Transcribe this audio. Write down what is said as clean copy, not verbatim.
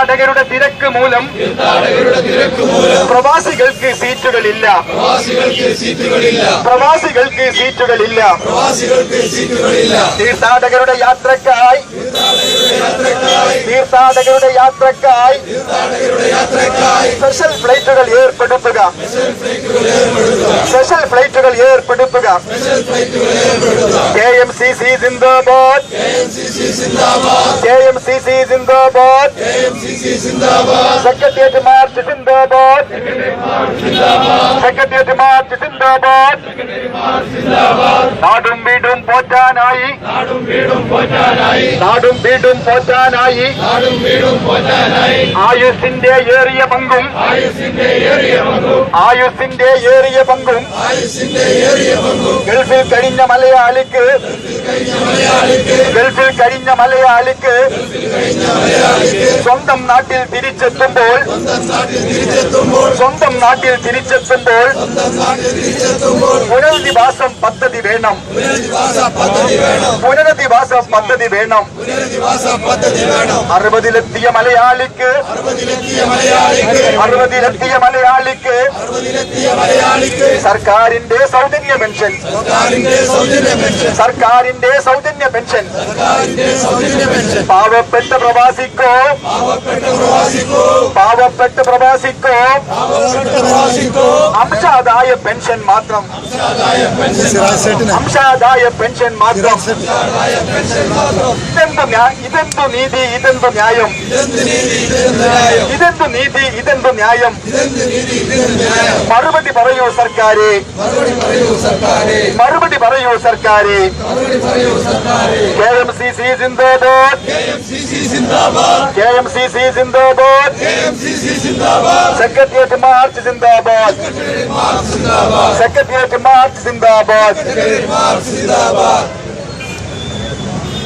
തീർത്ഥാടകരുടെ തിരക്ക് മൂലം പ്രവാസികൾക്ക് സീറ്റുകളില്ല. തീർത്ഥാടകരുടെ യാത്രക്കായി സ്പെഷ്യൽ ഫ്ലൈറ്റുകൾ ഏർപ്പെടുത്തുക. KMCC സിന്ദാബാദ്. സെക്രട്ടേറിയറ്റ് മാർച്ച് സിന്ദാബാദ്. നാടും വീടും പോറ്റാനായി ആയുസിന്റെ ഏറിയ പങ്കും ഗൾഫിൽ കഴിഞ്ഞ മലയാളിക്ക് സ്വന്തം നാട്ടിൽ തിരിച്ചെത്തുമ്പോൾ പുനരധിവാസം പദ്ധതി വേണം. പുനരധിവാസം പദ്ധതി വേണം. 60-ലെത്തിയ മലയാളിക്ക് സർക്കാരിന്റെ സൗജന്യ പെൻഷൻ. പാവപ്പെട്ട പ്രവാസിക്കോ അംശാദായ പെൻഷൻ മാത്രം. ഇതെന്തു നീതി, ഇതെന്തു ന്യായം. മറുപടി പറയൂ സർക്കാരെ. KMCC സിന്ദാബാദ്. സെക്രട്ടേറിയറ്റ് മാർച്ച് സിന്ദാബാദ്.